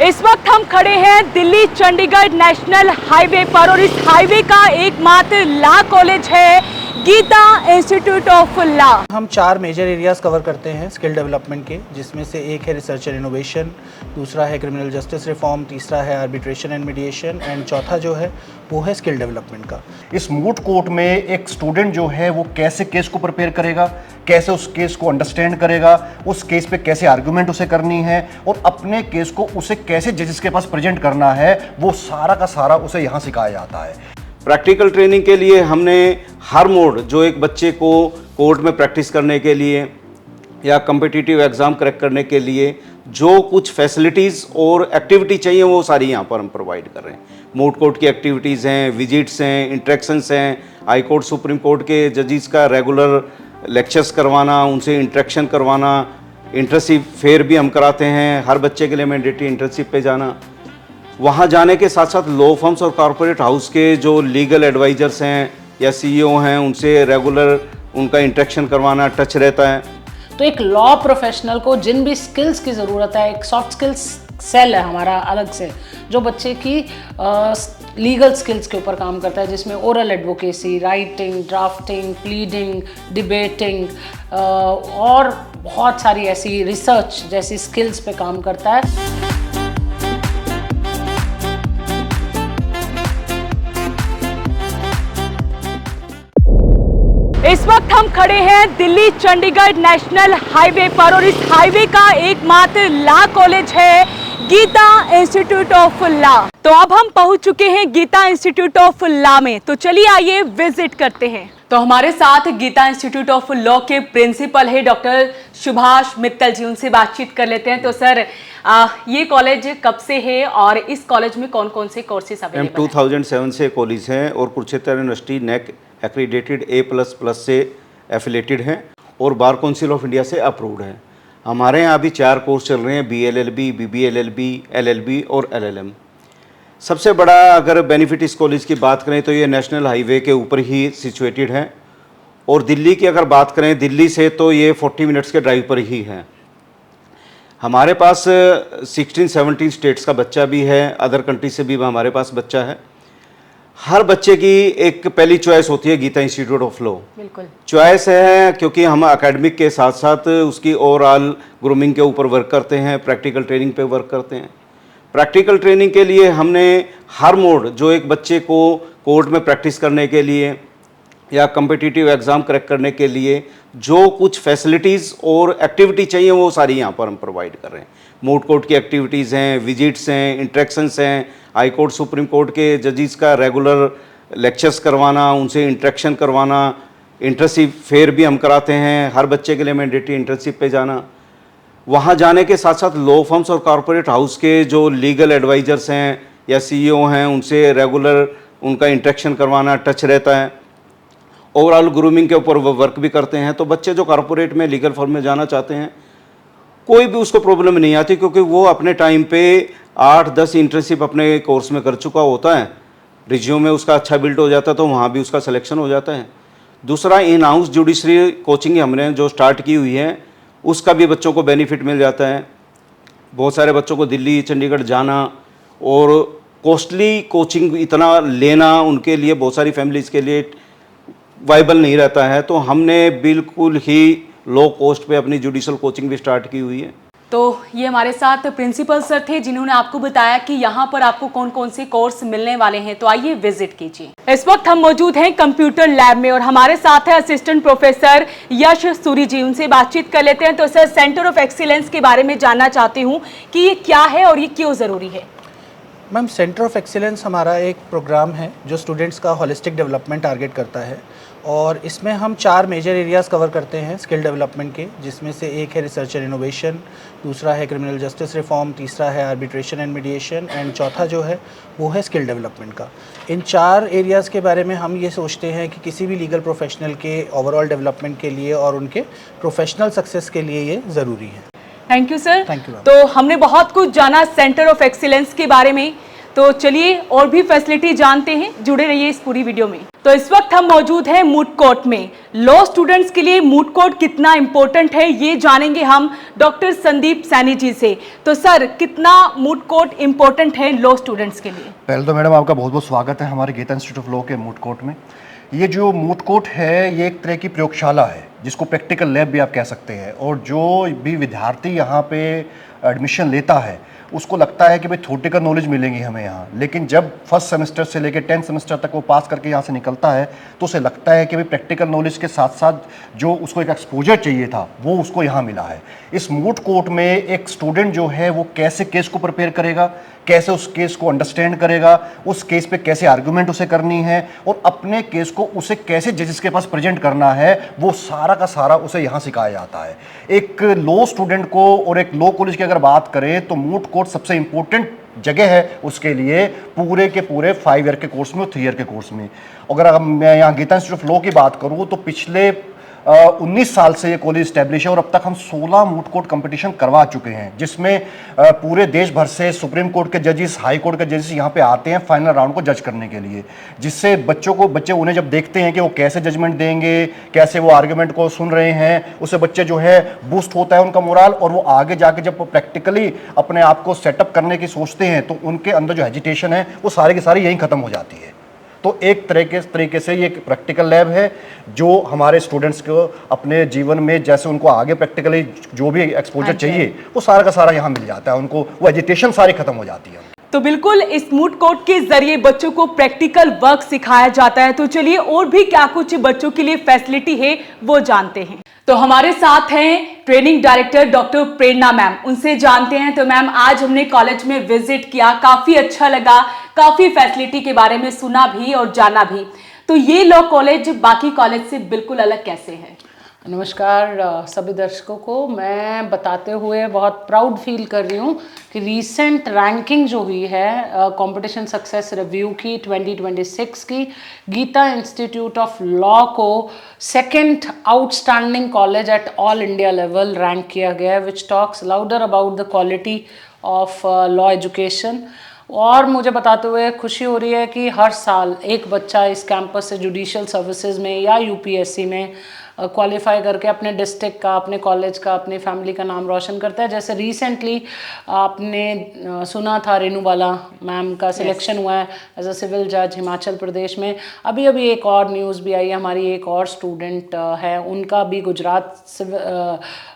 इस वक्त हम खड़े हैं दिल्ली चंडीगढ़ नेशनल हाईवे पर और इस हाईवे का एकमात्र लॉ कॉलेज है गीता इंस्टीट्यूट ऑफ लॉ। हम 4 मेजर एरियाज कवर करते हैं स्किल डेवलपमेंट के, जिसमें से एक है रिसर्च एंड इनोवेशन, दूसरा है क्रिमिनल जस्टिस रिफॉर्म, तीसरा है आर्बिट्रेशन एंड मीडिएशन एंड चौथा जो है वो है स्किल डेवलपमेंट का। इस मूट कोर्ट में एक स्टूडेंट जो है वो कैसे केस को प्रिपेयर करेगा, कैसे उस केस को अंडरस्टैंड करेगा, उस केस पे कैसे आर्गुमेंट उसे करनी है और अपने केस को उसे कैसे जजेस के पास प्रेजेंट करना है, वो सारा का सारा उसे यहाँ सिखाया जाता है। प्रैक्टिकल ट्रेनिंग के लिए हमने हर मोड जो एक बच्चे को कोर्ट में प्रैक्टिस करने के लिए या कम्पिटिटिव एग्ज़ाम क्रैक करने के लिए जो कुछ फैसिलिटीज़ और एक्टिविटी चाहिए वो सारी यहाँ पर हम प्रोवाइड कर रहे हैं। मोड कोर्ट की एक्टिविटीज़ हैं, विजिट्स हैं, इंटरेक्शंस हैं, हाई कोर्ट सुप्रीम कोर्ट के जजेस का रेगुलर लेक्चर्स करवाना, उनसे इंटरेक्शन करवाना, इंटर्नशिप फेयर भी हम कराते हैं। हर बच्चे के लिए मैंडेटरी इंटर्नशिप पे जाना, वहाँ जाने के साथ साथ लॉ फर्म्स और कॉरपोरेट हाउस के जो लीगल एडवाइजर्स हैं या सीईओ हैं उनसे रेगुलर उनका इंटरेक्शन करवाना, टच रहता है। तो एक लॉ प्रोफेशनल को जिन भी स्किल्स की ज़रूरत है, एक सॉफ्ट स्किल्स सेल है हमारा अलग से जो बच्चे की लीगल स्किल्स के ऊपर काम करता है, जिसमें oral advocacy, writing, drafting, pleading, debating और बहुत सारी ऐसी रिसर्च जैसी स्किल्स पे काम करता है। इस वक्त हम खड़े हैं दिल्ली चंडीगढ़ नेशनल हाईवे पर और इस हाईवे का एकमात्र लॉ कॉलेज है गीता इंस्टीट्यूट ऑफ लॉ। तो अब हम पहुंच चुके हैं गीता इंस्टीट्यूट ऑफ लॉ में, तो चलिए आइए विजिट करते हैं। तो हमारे साथ गीता इंस्टीट्यूट ऑफ लॉ के प्रिंसिपल है डॉक्टर सुभाष मित्तल जी, उनसे बातचीत कर लेते हैं। तो सर ये कॉलेज कब से है और इस कॉलेज में कौन कौन से कोर्सेज अवेलेबल हैं? 2007 से कॉलेज है और Kurukshetra university neck accredited A++ से एफिलेटेड हैं और बार काउंसिल ऑफ इंडिया से अप्रूव्ड है। हमारे यहाँ अभी 4 कोर्स चल रहे हैं, BLLB, BBLLB, LLB और LLM। सबसे बड़ा अगर बेनिफिट इस कॉलेज की बात करें तो ये नेशनल हाईवे के ऊपर ही सिचुएटेड है और दिल्ली की अगर बात करें दिल्ली से तो ये 40 मिनट्स के ड्राइव पर ही है। हमारे पास 16-17 स्टेट्स का बच्चा भी है, अदर कंट्री से भी हमारे पास बच्चा है। हर बच्चे की एक पहली चॉइस होती है गीता इंस्टीट्यूट ऑफ लॉ। बिल्कुल चॉइस है क्योंकि हम एकेडमिक के साथ साथ उसकी ओवरऑल ग्रूमिंग के ऊपर वर्क करते हैं, प्रैक्टिकल ट्रेनिंग पे वर्क करते हैं। प्रैक्टिकल ट्रेनिंग के लिए हमने हर मोड जो एक बच्चे को कोर्ट में प्रैक्टिस करने के लिए या कम्पिटिटिव एग्ज़ाम क्रैक करने के लिए जो कुछ फैसिलिटीज़ और एक्टिविटी चाहिए वो सारी यहाँ पर हम प्रोवाइड कर रहे हैं। मोड कोर्ट की एक्टिविटीज़ हैं, विजिट्स हैं, इंटरेक्शंस हैं, हाई कोर्ट सुप्रीम कोर्ट के जजेस का रेगुलर लेक्चर्स करवाना, उनसे इंटरेक्शन करवाना, इंटर्नशिप फेयर भी हम कराते हैं। हर बच्चे के लिए मैंडेटरी इंटर्नशिप पे जाना, वहाँ जाने के साथ साथ लॉ फर्म्स और कॉरपोरेट हाउस के जो लीगल एडवाइजर्स हैं या सीईओ हैं उनसे रेगुलर उनका इंटरेक्शन करवाना, टच रहता है। ओवरऑल ग्रूमिंग के ऊपर वो वर्क भी करते हैं। तो बच्चे जो कॉरपोरेट में लीगल फर्म में जाना चाहते हैं कोई भी उसको प्रॉब्लम नहीं आती, क्योंकि वो अपने टाइम पे 8-10 इंटर्नशिप अपने कोर्स में कर चुका होता है, रिज्यूम में उसका अच्छा बिल्ड हो जाता है तो वहाँ भी उसका सिलेक्शन हो जाता है। दूसरा, इन हाउस जुडिशरी कोचिंग हमने जो स्टार्ट की हुई है उसका भी बच्चों को बेनिफिट मिल जाता है। बहुत सारे बच्चों को दिल्ली चंडीगढ़ जाना और कॉस्टली कोचिंग इतना लेना उनके लिए बहुत सारी फैमिलीज़ के लिए वाइबल नहीं रहता है, तो हमने बिल्कुल ही लो कॉस्ट पे अपनी जुडिशल कोचिंग भी स्टार्ट की हुई है। तो ये हमारे साथ प्रिंसिपल सर थे जिन्होंने आपको बताया कि यहाँ पर आपको कौन कौन से कोर्स मिलने वाले हैं, तो आइए विजिट कीजिए। इस वक्त हम मौजूद हैं कंप्यूटर लैब में और हमारे साथ है असिस्टेंट प्रोफेसर यश सूरी जी, उनसे बातचीत कर लेते हैं। तो सर, सेंटर ऑफ एक्सीलेंस के बारे में जानना चाहती हूँ कि ये क्या है और ये क्यों ज़रूरी है? मैम, सेंटर ऑफ एक्सीलेंस हमारा एक प्रोग्राम है जो स्टूडेंट्स का होलिस्टिक डेवलपमेंट टारगेट करता है और इसमें हम 4 मेजर एरियाज कवर करते हैं स्किल डेवलपमेंट के, जिसमें से एक है रिसर्च एंड इनोवेशन, दूसरा है क्रिमिनल जस्टिस रिफॉर्म, तीसरा है आर्बिट्रेशन एंड मीडिएशन एंड चौथा जो है वो है स्किल डेवलपमेंट का। इन 4 एरियाज़ के बारे में हम ये सोचते हैं कि किसी भी लीगल प्रोफेशनल के ओवरऑल डेवलपमेंट के लिए और उनके प्रोफेशनल सक्सेस के लिए ये ज़रूरी है। Thank you sir. Thank you. तो हमने बहुत कुछ जाना सेंटर ऑफ एक्सीलेंस के बारे में, तो चलिए और भी फैसिलिटी जानते हैं, जुड़े रहिए इस पूरी वीडियो में। तो इस वक्त हम मौजूद हैं मूट कोर्ट में। लॉ स्टूडेंट्स के लिए मूट कोर्ट कितना इंपॉर्टेंट है ये जानेंगे हम डॉक्टर संदीप सैनी जी से। तो सर, कितना मूट कोर्ट इंपॉर्टेंट है लॉ स्टूडेंट्स के लिए? पहले तो मैडम आपका बहुत बहुत स्वागत है हमारे गीता इंस्टीट्यूट ऑफ लॉ के मूट कोर्ट में। ये जो मूट कोर्ट है ये एक तरह की प्रयोगशाला है जिसको प्रैक्टिकल लैब भी आप कह सकते हैं। और जो भी विद्यार्थी यहाँ पे एडमिशन लेता है उसको लगता है कि भाई थ्योरेटिकल नॉलेज मिलेंगी हमें यहाँ, लेकिन जब फर्स्ट सेमेस्टर से लेकर 10th सेमेस्टर तक वो पास करके यहाँ से निकलता है तो उसे लगता है कि भाई प्रैक्टिकल नॉलेज के साथ साथ जो उसको एक एक्सपोजर चाहिए था वो उसको यहाँ मिला है। इस मूट कोर्ट में एक स्टूडेंट जो है वो कैसे केस को प्रिपेयर करेगा, कैसे उस केस को अंडरस्टैंड करेगा, उस केस पे कैसे आर्गुमेंट उसे करनी है और अपने केस को उसे कैसे जजेस के पास प्रेजेंट करना है, वो सारा का सारा उसे यहाँ सिखाया जाता है। एक लॉ स्टूडेंट को और एक लॉ कॉलेज की अगर बात करें तो मूट कोर्ट सबसे इंपॉर्टेंट जगह है उसके लिए पूरे के पूरे 5 ईयर के कोर्स में और 3 ईयर के कोर्स में। अगर मैं यहाँ गीता इंस्टीट्यूट ऑफ लॉ की बात करूँ तो पिछले 19 साल से ये कॉलेज स्टैब्लिश है और अब तक हम 16 मूट कोर्ट कंपटीशन करवा चुके हैं, जिसमें पूरे देश भर से सुप्रीम कोर्ट के जजेस, हाई कोर्ट के जजेस यहाँ पे आते हैं फाइनल राउंड को जज करने के लिए, जिससे बच्चे उन्हें जब देखते हैं कि वो कैसे जजमेंट देंगे, कैसे वो आर्गुमेंट को सुन रहे हैं, उससे बच्चे जो है बूस्ट होता है उनका मोरल, और वो आगे जाके जब प्रैक्टिकली अपने आप को सेटअप करने की सोचते हैं तो उनके अंदर जो हेजिटेशन है वो सारी की सारी यहीं खत्म हो जाती है। तो एक तरीके से ये एक प्रैक्टिकल लैब है जो हमारे स्टूडेंट्स को अपने जीवन में जैसे उनको आगे प्रैक्टिकली जो भी एक्सपोजर चाहिए वो सारा का सारा यहाँ मिल जाता है, उनको वो एजिटेशन सारी खत्म हो जाती है। तो बिल्कुल इस मूट कोर्ट के जरिए बच्चों को प्रैक्टिकल वर्क सिखाया जाता है। तो चलिए और भी क्या कुछ बच्चों के लिए फैसिलिटी है वो जानते हैं। तो हमारे साथ हैं ट्रेनिंग डायरेक्टर डॉक्टर प्रेरणा मैम, उनसे जानते हैं। तो मैम, आज हमने कॉलेज में विजिट किया, काफी अच्छा लगा, काफी फैसिलिटी के बारे में सुना भी और जाना भी। तो ये लॉ कॉलेज बाकी कॉलेज से बिल्कुल अलग कैसे है? नमस्कार सभी दर्शकों को। मैं बताते हुए बहुत प्राउड फील कर रही हूँ कि रीसेंट रैंकिंग जो हुई है कंपटीशन सक्सेस रिव्यू की 2026 की, गीता इंस्टीट्यूट ऑफ लॉ को second outstanding college at all India level rank किया गया है, which talks louder about the quality of law education. और मुझे बताते हुए खुशी हो रही है कि हर साल एक बच्चा इस कैंपस से जुडिशियल सर्विसेज में या यूपीएससी में क्वालिफाई करके अपने डिस्ट्रिक्ट का, अपने कॉलेज का, अपनी फैमिली का नाम रोशन करता है। जैसे रिसेंटली आपने सुना था रेणुबाला मैम का सिलेक्शन हुआ है एज अ सिविल जज हिमाचल प्रदेश में। अभी अभी एक और न्यूज़ भी आई है, हमारी एक और स्टूडेंट है, उनका भी गुजरात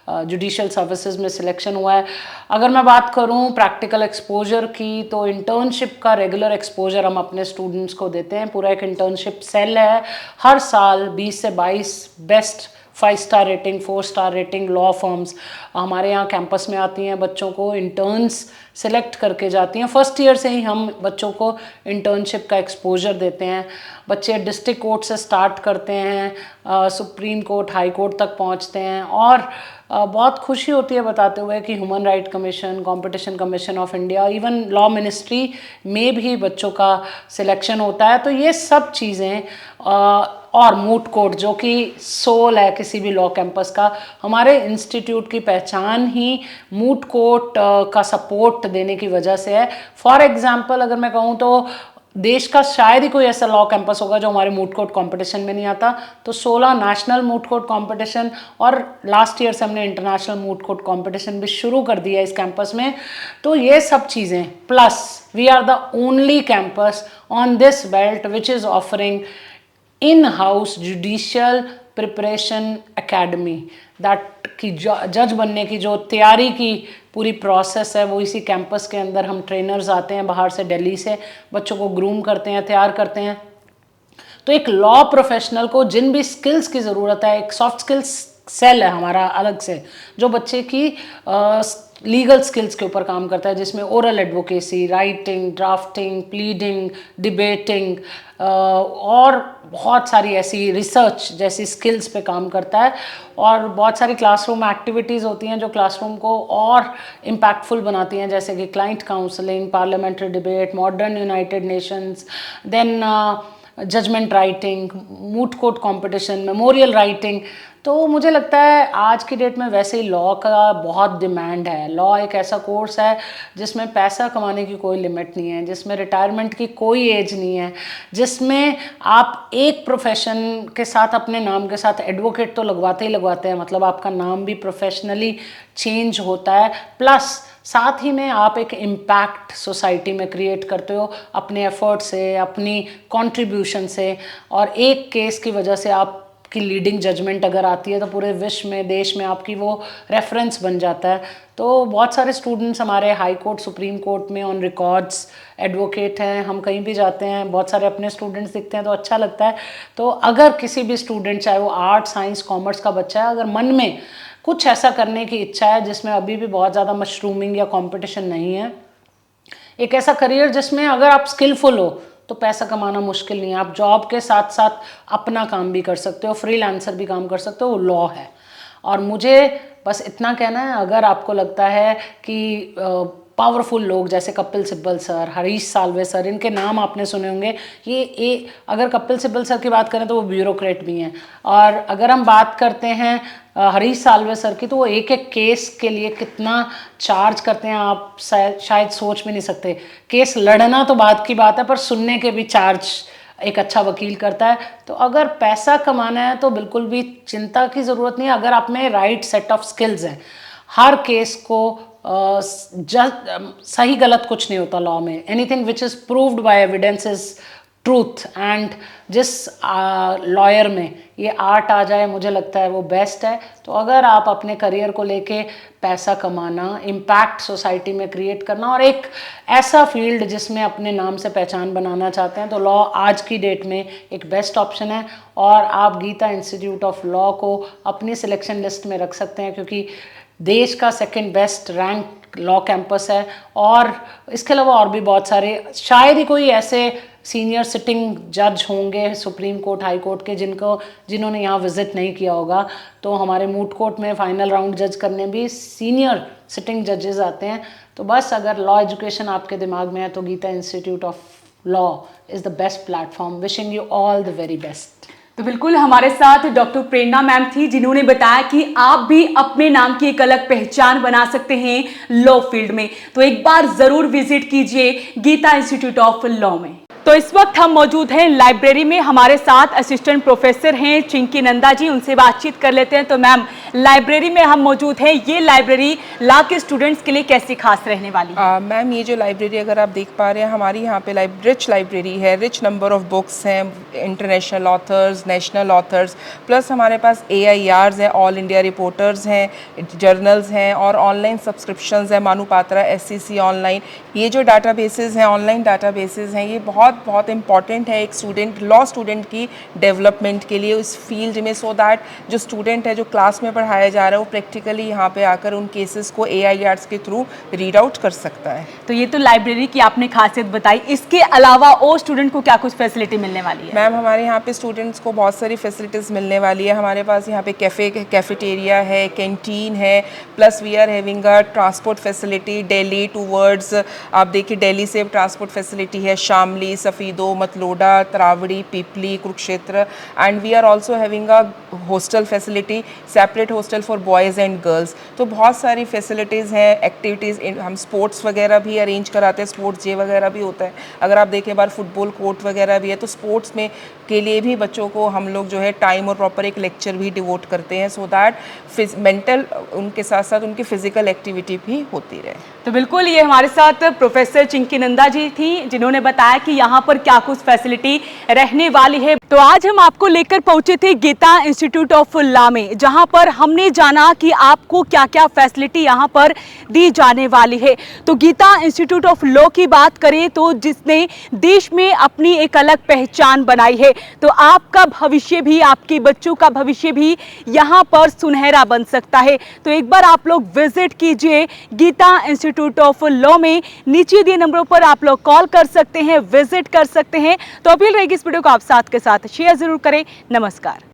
जुडिशियल सर्विसेज में सिलेक्शन हुआ है। अगर मैं बात करूं प्रैक्टिकल एक्सपोजर की तो इंटर्नशिप का रेगुलर एक्सपोजर हम अपने स्टूडेंट्स को देते हैं। पूरा एक इंटर्नशिप सेल है, हर साल 20 से 22 best 5 star rating, 4 star rating law firms हमारे यहाँ कैंपस में आती हैं, बच्चों को इंटर्न्स सेलेक्ट करके जाती हैं। फर्स्ट ईयर से ही हम बच्चों को इंटर्नशिप का एक्सपोजर देते हैं। बच्चे डिस्ट्रिक्ट कोर्ट से स्टार्ट करते हैं, सुप्रीम कोर्ट, हाई कोर्ट तक पहुँचते हैं। और बहुत खुशी होती है बताते हुए कि human right commission, competition commission of India, even law ministry में भी बच्चों का सिलेक्शन होता है। तो ये सब चीज़ें और मूट कोर्ट जो कि सोल है किसी भी लॉ कैंपस का, हमारे इंस्टीट्यूट की पहचान ही मूट कोर्ट का सपोर्ट देने की वजह से है। फॉर एग्जांपल अगर मैं कहूँ तो देश का शायद ही कोई ऐसा लॉ कैंपस होगा जो हमारे मूट कोर्ट कंपटीशन में नहीं आता। तो 16 नेशनल मूट कोर्ट कंपटीशन और लास्ट ईयर से हमने इंटरनेशनल मूट कोर्ट कंपटीशन भी शुरू कर दिया इस कैंपस में। तो ये सब चीज़ें plus we are the only campus on this belt which is offering in-house judicial preparation academy, that की जज बनने की जो तैयारी की पूरी प्रोसेस है वो इसी कैंपस के अंदर हम ट्रेनर्स आते हैं बाहर से, दिल्ली से, बच्चों को ग्रूम करते हैं, तैयार करते हैं। तो एक लॉ प्रोफेशनल को जिन भी स्किल्स की ज़रूरत है, एक सॉफ्ट स्किल्स सेल है हमारा अलग से जो बच्चे की लीगल स्किल्स के ऊपर काम करता है, जिसमें oral advocacy, writing, drafting, pleading, debating और बहुत सारी ऐसी रिसर्च जैसी स्किल्स पे काम करता है। और बहुत सारी क्लासरूम एक्टिविटीज़ होती हैं जो क्लासरूम को और इम्पैक्टफुल बनाती हैं, जैसे कि client counselling, parliamentary debate, modern united nations, then judgement writing, moot court competition, memorial writing. तो मुझे लगता है आज की डेट में वैसे ही लॉ का बहुत डिमांड है। लॉ एक ऐसा कोर्स है जिसमें पैसा कमाने की कोई लिमिट नहीं है, जिसमें रिटायरमेंट की कोई एज नहीं है, जिसमें आप एक प्रोफेशन के साथ अपने नाम के साथ एडवोकेट तो लगवाते ही लगवाते हैं, मतलब आपका नाम भी प्रोफेशनली चेंज होता है, प्लस साथ ही में आप एक इम्पैक्ट सोसाइटी में क्रिएट करते हो अपने एफर्ट से, अपनी कंट्रीब्यूशन से, और एक केस की वजह से आपकी लीडिंग जजमेंट अगर आती है तो पूरे विश्व में, देश में आपकी वो रेफरेंस बन जाता है। तो बहुत सारे स्टूडेंट्स हमारे हाई कोर्ट, सुप्रीम कोर्ट में ऑन रिकॉर्ड्स एडवोकेट हैं। हम कहीं भी जाते हैं, बहुत सारे अपने स्टूडेंट्स दिखते हैं तो अच्छा लगता है। तो अगर किसी भी स्टूडेंट, चाहे वो आर्ट, साइंस, कॉमर्स का बच्चा है, अगर मन में कुछ ऐसा करने की इच्छा है जिसमें अभी भी बहुत ज़्यादा मशरूमिंग या कंपटीशन नहीं है, एक ऐसा करियर जिसमें अगर आप स्किलफुल हो तो पैसा कमाना मुश्किल नहीं है, आप जॉब के साथ साथ अपना काम भी कर सकते हो, फ्रीलांसर भी काम कर सकते हो, वो लॉ है। और मुझे बस इतना कहना है, अगर आपको लगता है कि पावरफुल लोग जैसे कपिल सिब्बल सर, हरीश साल्वे सर, इनके नाम आपने सुने होंगे, ये अगर कपिल सिब्बल सर की बात करें तो वो ब्यूरोक्रेट भी हैं, और अगर हम बात करते हैं हरीश साल्वे सर की, तो वो एक एक केस के लिए कितना चार्ज करते हैं आप शायद सोच भी नहीं सकते। केस लड़ना तो बात की बात है, पर सुनने के भी चार्ज एक अच्छा वकील करता है। तो अगर पैसा कमाना है तो बिल्कुल भी चिंता की ज़रूरत नहीं है, अगर आप में राइट सेट ऑफ स्किल्स हैं। हर केस को सही गलत कुछ नहीं होता लॉ में, anything which is proved bye evidence is truth, and जिस लॉयर में ये आर्ट आ जाए मुझे लगता है वो बेस्ट है। तो अगर आप अपने करियर को लेके पैसा कमाना, इम्पैक्ट सोसाइटी में क्रिएट करना और एक ऐसा फील्ड जिसमें अपने नाम से पहचान बनाना चाहते हैं, तो लॉ आज की डेट में एक बेस्ट ऑप्शन है। और आप गीता इंस्टीट्यूट ऑफ लॉ को अपनी सिलेक्शन लिस्ट में रख सकते हैं, क्योंकि देश का second best rank law campus है। और इसके अलावा और भी बहुत सारे, शायद ही कोई ऐसे सीनियर सिटिंग जज होंगे सुप्रीम कोर्ट, हाई कोर्ट के जिन्होंने यहाँ विजिट नहीं किया होगा। तो हमारे मूट कोर्ट में फाइनल राउंड जज करने भी सीनियर सिटिंग जजेस आते हैं। तो बस अगर लॉ एजुकेशन आपके दिमाग में है तो Geeta Institute of Law is the best platform. Wishing you all the very best. तो बिल्कुल हमारे साथ डॉक्टर प्रेरणा मैम थी, जिन्होंने बताया कि आप भी अपने नाम की एक अलग पहचान बना सकते हैं लॉ फील्ड में। तो एक बार जरूर विजिट कीजिए गीता इंस्टीट्यूट ऑफ लॉ में। तो इस वक्त हम मौजूद हैं लाइब्रेरी में, हमारे साथ असिस्टेंट प्रोफेसर हैं चिंकी नंदा जी, उनसे बातचीत कर लेते हैं। तो मैम, लाइब्रेरी में हम मौजूद हैं, ये लाइब्रेरी लॉ के स्टूडेंट्स के लिए कैसी खास रहने वाली है? मैम, ये जो लाइब्रेरी अगर आप देख पा रहे हैं, हमारी यहाँ पे रिच लाइब्रेरी है, रिच नंबर ऑफ बुक्स हैं, international authors, national authors, plus हमारे पास AIRs हैं, ऑल इंडिया रिपोर्टर्स हैं, जर्नल्स हैं, और ऑनलाइन सब्सक्रिप्शंस हैं, मानू पात्रा, SCC ऑनलाइन। ये जो डाटाबेसेस हैं, ऑनलाइन डाटाबेसेस हैं, ये बहुत इंपॉर्टेंट है एक स्टूडेंट, लॉ स्टूडेंट की डेवलपमेंट के लिए इस फील्ड में, सो दैट जो स्टूडेंट है, जो क्लास में पढ़ाया जा रहा है, वो प्रैक्टिकली यहाँ पे आकर उन केसेस को AIRs के थ्रू रीड आउट कर सकता है। तो ये तो लाइब्रेरी की आपने खासियत बताई, इसके अलावा और स्टूडेंट को क्या कुछ फैसिलिटी मिलने वाली है? मैम, हमारे यहाँ पे स्टूडेंट्स को बहुत सारी फैसिलिटीज़ मिलने वाली है। हमारे पास यहाँ पे कैफेटेरिया है, कैंटीन है, plus we are having a transport facility Delhi towards, आप देखिए दिल्ली से ट्रांसपोर्ट फैसिलिटी है, Shamli, Safidon, Matlauda, Taraori, Pipli, Kurukshetra, and we are also having a hostel facility, separate hostel for boys and girls. तो बहुत सारी फैसिलिटीज़ हैं, एक्टिविटीज़, हम स्पोर्ट्स वगैरह भी अरेंज कराते हैं, स्पोर्ट्स डे वगैरह भी होता है। अगर आप देखें बार फुटबॉल कोर्ट वगैरह भी है, तो स्पोर्ट्स में के लिए भी बच्चों को हम लोग जो है टाइम और प्रॉपर एक लेक्चर भी डिवोट करते हैं, सो दैट मेंटल उनके साथ साथ उनकी फिजिकल एक्टिविटी भी होती रहे। तो बिल्कुल, ये हमारे साथ प्रोफेसर चिंकी नंदा जी थी, जिन्होंने बताया कि यहाँ पर क्या कुछ फैसिलिटी रहने वाली है। तो आज हम आपको लेकर पहुंचे थे गीता इंस्टीट्यूट ऑफ लॉ में, जहाँ पर हमने जाना कि आपको क्या क्या फैसिलिटी यहाँ पर दी जाने वाली है। तो गीता इंस्टीट्यूट ऑफ लॉ की बात करें तो जिसने देश में अपनी एक अलग पहचान बनाई है, तो आपका भविष्य भी, आपके बच्चों का भविष्य भी यहाँ पर सुनहरा बन सकता है। तो एक बार आप लोग विजिट कीजिए गीता इंस्टीट्यूट ऑफ लॉ में। नीचे दिए नंबरों पर आप लोग कॉल कर सकते हैं, विजिट कर सकते हैं। तो अपील रहेगी इस वीडियो को आप साथ के साथ शेयर जरूर करें। नमस्कार।